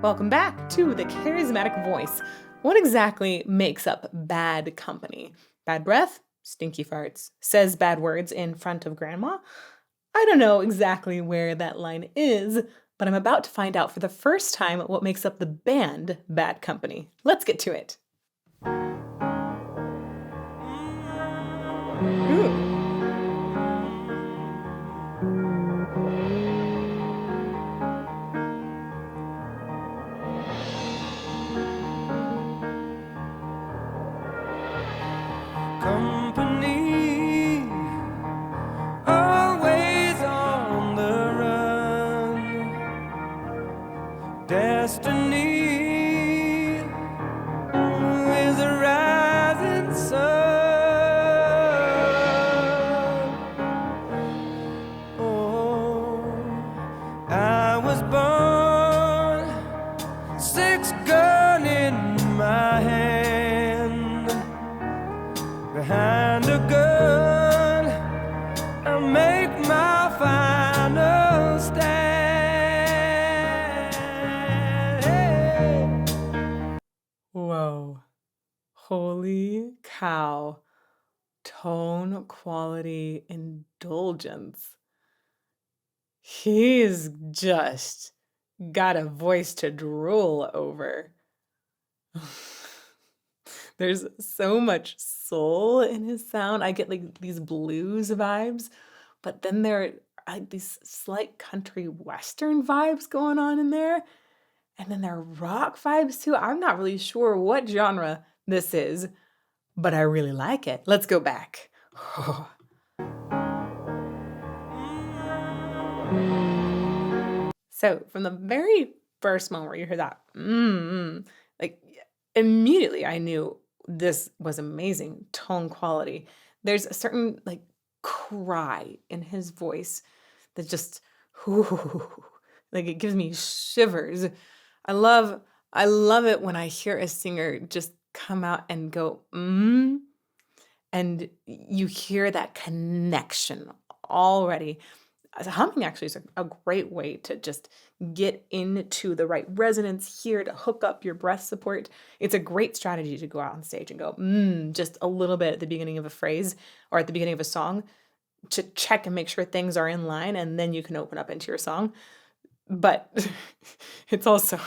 Welcome back to the Charismatic Voice. What exactly makes up bad company? Bad breath? Stinky farts. Says bad words in front of grandma? I don't know exactly where that line is, but I'm about to find out for the first time what makes up the band Bad Company. Let's get to it. Ooh. Company, always on the run. Destiny is a rising sun. Oh, I was born, six gun in my hand. Behind a gun, I'll make my final stand. Hey. Whoa. Holy cow. Tone quality indulgence. He's just got a voice to drool over. There's so much soul in his sound. I get like these blues vibes, but then there are these slight country western vibes going on in there. And then there are rock vibes too. I'm not really sure what genre this is, but I really like it. Let's go back. So from the very first moment where you heard that, like immediately I knew this was amazing tone quality. There's a certain like cry in his voice that just, like it gives me shivers. I love it when I hear a singer just come out and go, and you hear that connection already. Humming actually is a great way to just get into the right resonance here to hook up your breath support. It's a great strategy to go out on stage and go, just a little bit at the beginning of a phrase or at the beginning of a song to check and make sure things are in line, and then you can open up into your song. But it's also,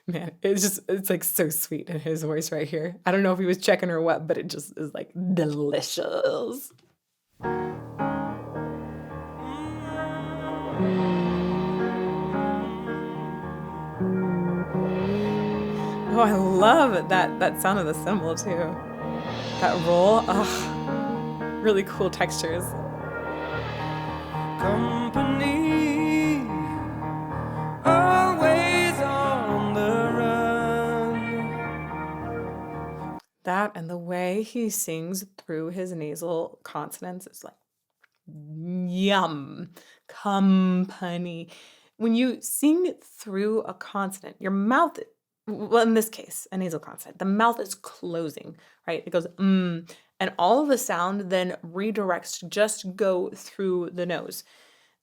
man, it's like so sweet in his voice right here. I don't know if he was checking or what, but it just is like delicious. Oh, I love that sound of the cymbal too. That roll, really cool textures. Company, always on the run. That and the way he sings through his nasal consonants is like yum. Company. When you sing through a consonant, your mouth, well, in this case, a nasal consonant, the mouth is closing, right? It goes, and all of the sound then redirects to just go through the nose.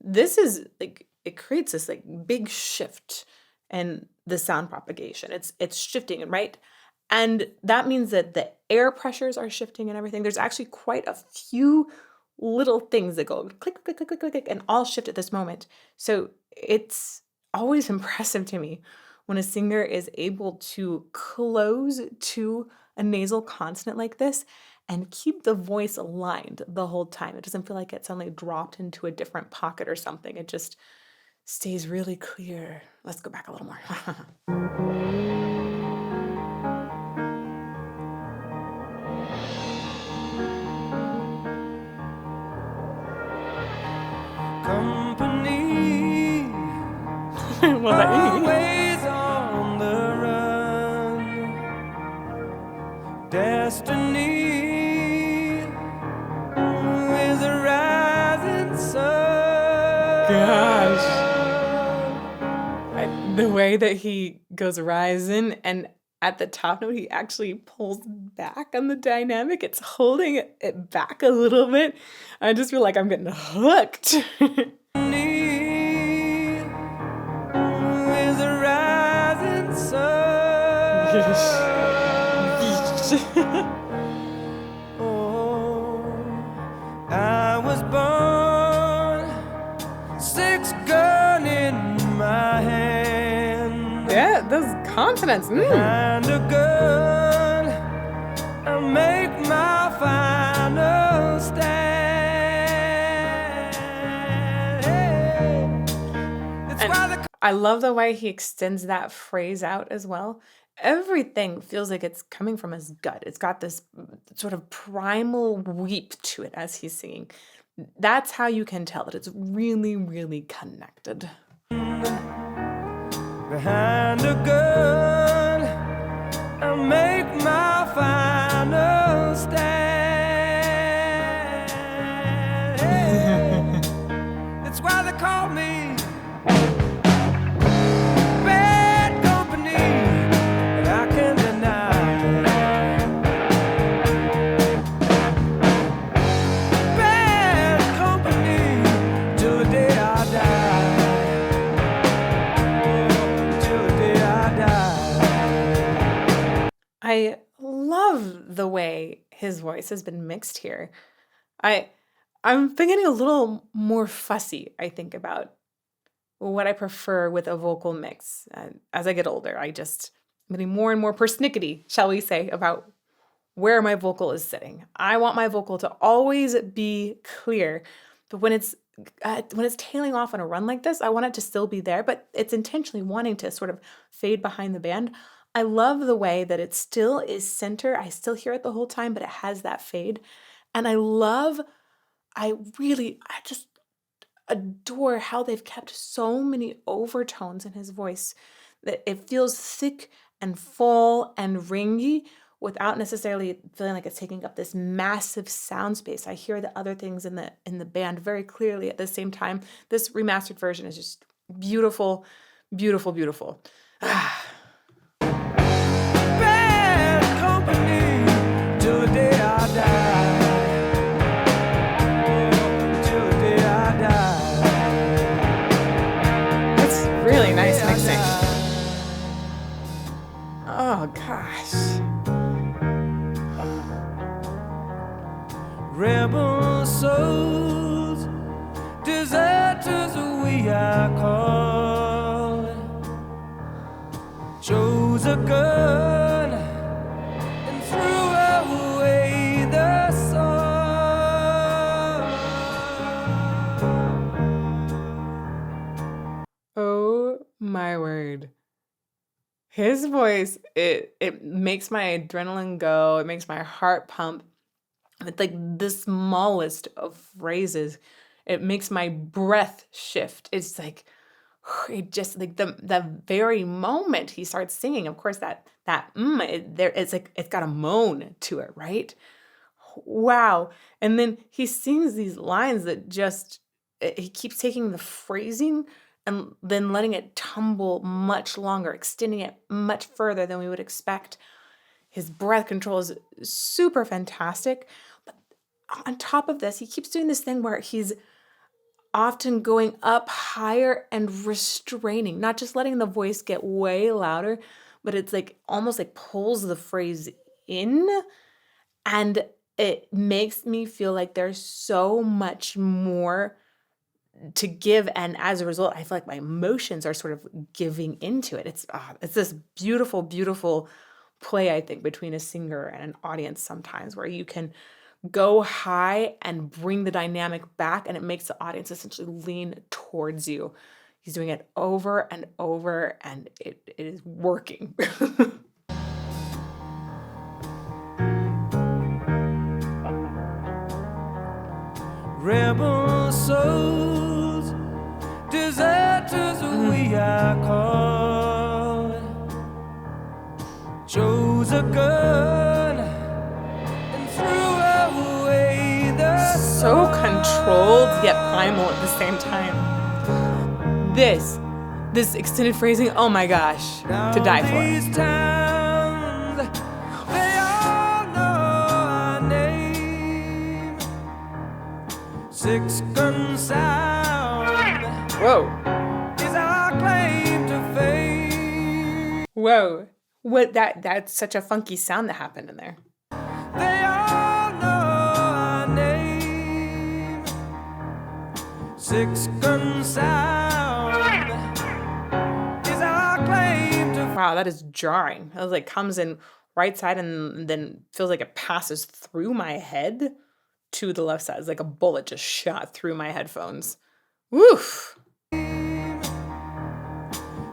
This is like, it creates this like big shift in the sound propagation. It's shifting, right? And that means that the air pressures are shifting and everything. There's actually quite a few little things that go click, click, click, click, click, click, and all shift at this moment. So it's always impressive to me when a singer is able to close to a nasal consonant like this and keep the voice aligned the whole time. It doesn't feel like it suddenly dropped into a different pocket or something. It just stays really clear. Let's go back a little more. Company, Well, always on the run. Destiny is a rising sun. gosh. The way that he goes rising and at the top note, he actually pulls back on the dynamic. It's holding it back a little bit. I just feel like I'm getting hooked. Is a rising Oh, I was born, six gun in my hand. Yeah, those consonants. Behind a gun, I make my final stand. It's why the I love the way he extends that phrase out as well. Everything feels like it's coming from his gut. It's got this sort of primal weep to it as he's singing. That's how you can tell that it's really, really connected. behind a gun, I make my final stand. It's why they call me bad company, and I can't deny bad company till the day I die. Till the day I die. I love the way his voice has been mixed here. I'm getting a little more fussy, I think, about what I prefer with a vocal mix. As I get older, I'm getting more and more persnickety, shall we say, about where my vocal is sitting. I want my vocal to always be clear, but when it's tailing off on a run like this, I want it to still be there, but it's intentionally wanting to sort of fade behind the band. I love the way that it still is center. I still hear it the whole time, but it has that fade. And I just adore how they've kept so many overtones in his voice that it feels thick and full and ringy without necessarily feeling like it's taking up this massive sound space. I hear the other things in the band very clearly at the same time. This remastered version is just beautiful, beautiful, beautiful. Bad company till the day I die. Till the day I die. That's really nice mixing. Oh gosh. Rebel souls, deserters we are called. Chose a gun and threw away the sword. Oh my word. His voice, it makes my adrenaline go, it makes my heart pump. It's like the smallest of phrases. It makes my breath shift. It's like it just like the very moment he starts singing, of course it's like it's got a moan to it, right? Wow. And then he sings these lines that he keeps taking the phrasing and then letting it tumble much longer, extending it much further than we would expect. His breath control is super fantastic. But on top of this, he keeps doing this thing where he's often going up higher and restraining, not just letting the voice get way louder, but it's like almost like pulls the phrase in, and it makes me feel like there's so much more to give, and as a result, I feel like my emotions are sort of giving into it. It's this beautiful, beautiful play, I think, between a singer and an audience sometimes, where you can go high and bring the dynamic back, and it makes the audience essentially lean towards you. He's doing it over and over, and it is working. Rebel souls, deserters we are called. Chose a gun and threw away the So controlled yet primal at the same time. This extended phrasing, oh my gosh, to die for. These towns, they all know our name. Six gun sound Whoa. is our claim to fame. Whoa. What that's such a funky sound that happened in there. They all know our name. Six gun sound is our claim to. Wow, that is jarring. It was like comes in right side and then feels like it passes through my head to the left side. It's like a bullet just shot through my headphones. Woof.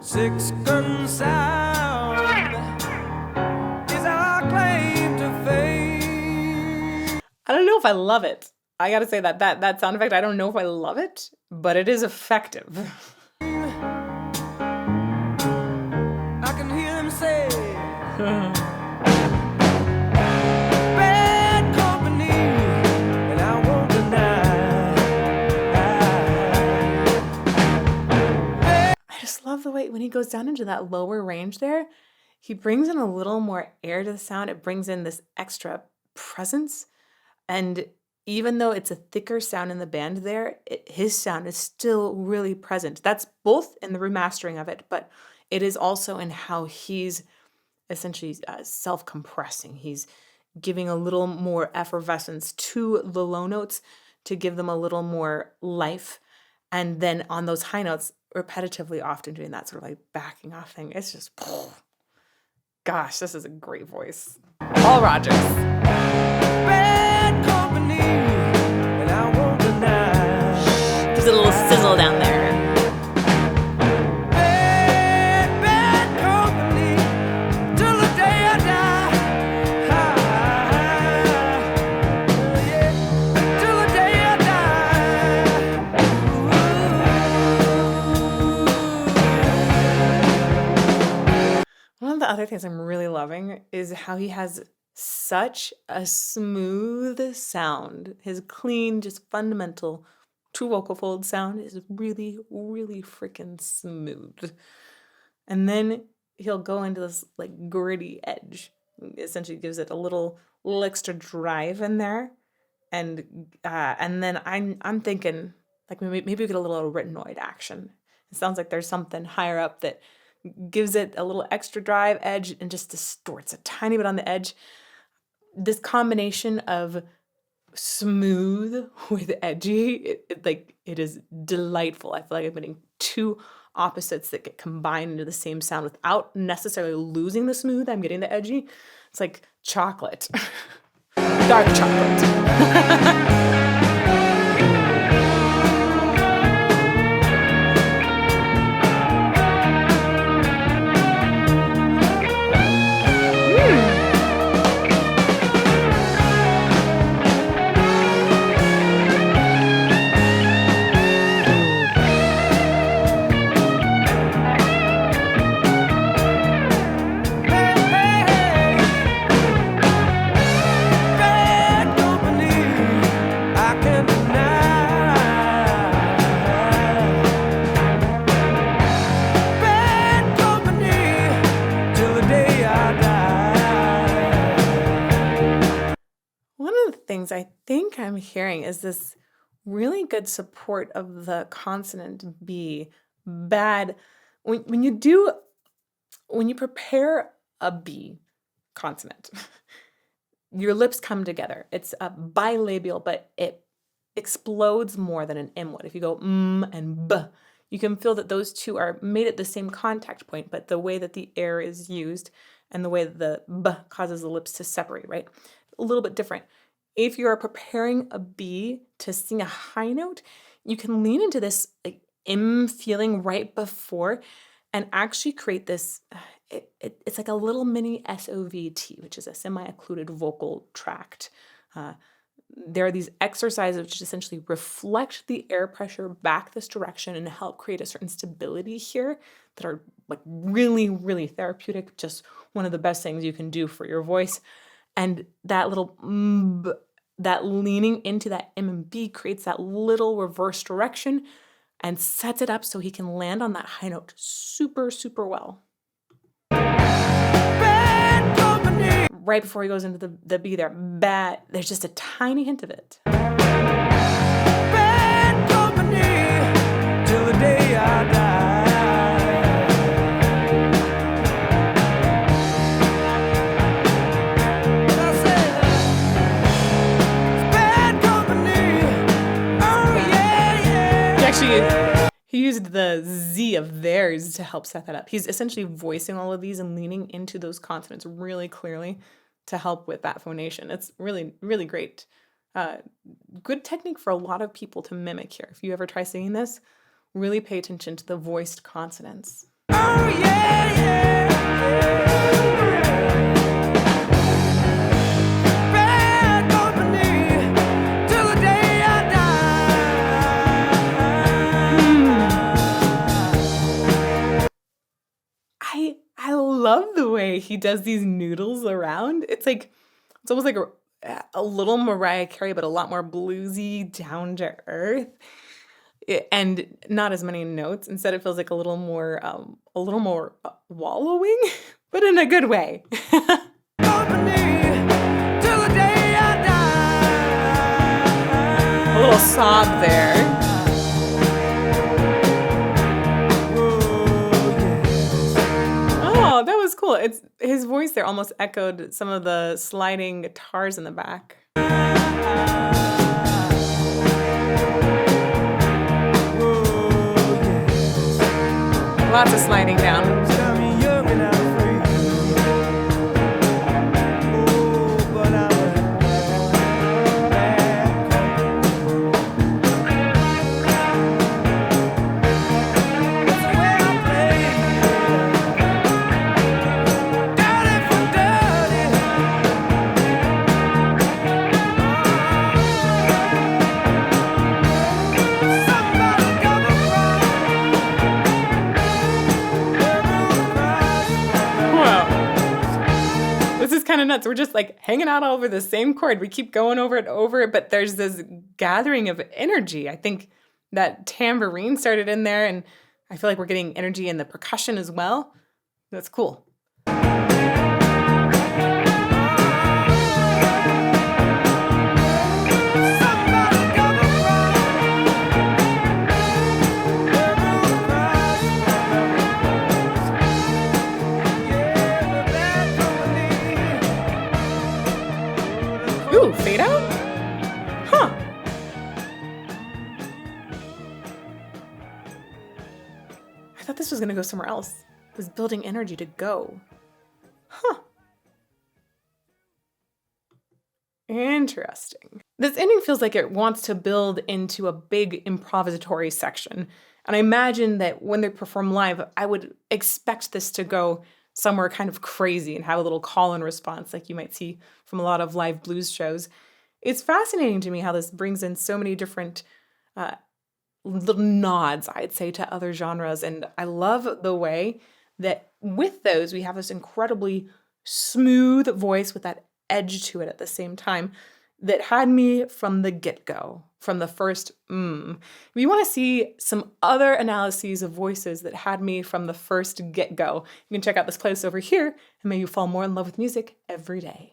Six gun sound is our claim to fame. I don't know if I love it. I gotta say that sound effect, I don't know if I love it, but it is effective. I can hear him say, bad company, and I won't deny. I just love the way when he goes down into that lower range there, he brings in a little more air to the sound. It brings in this extra presence. And even though it's a thicker sound in the band there, his sound is still really present. That's both in the remastering of it, but it is also in how he's essentially self-compressing. He's giving a little more effervescence to the low notes to give them a little more life. And then on those high notes, repetitively often doing that sort of like backing off thing. It's just, gosh, this is a great voice. Paul Rogers. Bad company, and I won't deny. Gives it a little sizzle down there. Bad company, till the day I die. Yeah, till the day I die. One of the other things I'm really loving is how he has such a smooth sound. His clean, just fundamental two vocal fold sound is really, really freaking smooth. And then he'll go into this like gritty edge. Essentially gives it a little extra drive in there. And then I'm thinking like maybe we get a little retinoid action. It sounds like there's something higher up that gives it a little extra drive edge and just distorts a tiny bit on the edge. This combination of smooth with edgy, it is delightful. I feel like I'm getting two opposites that get combined into the same sound without necessarily losing the smooth. I'm getting the edgy. It's like chocolate, dark chocolate. Bad company, I can't deny. Bad company, till the day I die. One of the things I think I'm hearing is this really good support of the consonant B. Bad. When you prepare a B consonant, your lips come together. It's a bilabial, but it explodes more than an M would. If you go and B, you can feel that those two are made at the same contact point, but the way that the air is used and the way that the B causes the lips to separate, right? A little bit different. If you're preparing a B to sing a high note, you can lean into this like M feeling right before and actually create this, it's like a little mini SOVT, which is a semi-occluded vocal tract. There are these exercises which essentially reflect the air pressure back this direction and help create a certain stability here that are like really, really therapeutic. Just one of the best things you can do for your voice. And that little that leaning into that M and B creates that little reverse direction and sets it up so he can land on that high note super, super well. Bad company. Right before he goes into the B there, bad, there's just a tiny hint of it. Bad company, till the day I die. of theirs to help set that up. He's essentially voicing all of these and leaning into those consonants really clearly to help with that phonation. It's really, really great. Good technique for a lot of people to mimic here. If you ever try singing this, really pay attention to the voiced consonants. Oh yeah, yeah, yeah. Bad company till the day I die. I love the way he does these noodles around. It's almost like a little Mariah Carey, but a lot more bluesy, down to earth, and not as many notes. Instead, it feels like a little more wallowing, but in a good way. Company till the day I die. A little sob there. Oh, that was cool. It's his voice there almost echoed some of the sliding guitars in the back. Lots of sliding down. Tell me young and I'm free. Oh, but I'm bad company. That's the way I play. Dirty for dirty. Somebody got me wrong. Wow. This is kind of nuts. We're just like hanging out all over the same chord. We keep going over it, but there's this gathering of energy. I think that tambourine started in there, and I feel like we're getting energy in the percussion as well. That's cool. Somebody got me wrong. Yeah, we're bad company. Ooh, fade out? Huh. I thought this was going to go somewhere else. It was building energy to go. Huh. Interesting. This ending feels like it wants to build into a big improvisatory section. And I imagine that when they perform live, I would expect this to go somewhere kind of crazy and have a little call and response like you might see from a lot of live blues shows. It's fascinating to me how this brings in so many different little nods, I'd say, to other genres. And I love the way that with those, we have this incredibly smooth voice with that edge to it at the same time that had me from the get-go, from the first If you want to see some other analyses of voices that had me from the first get-go, you can check out this playlist over here, and may you fall more in love with music every day.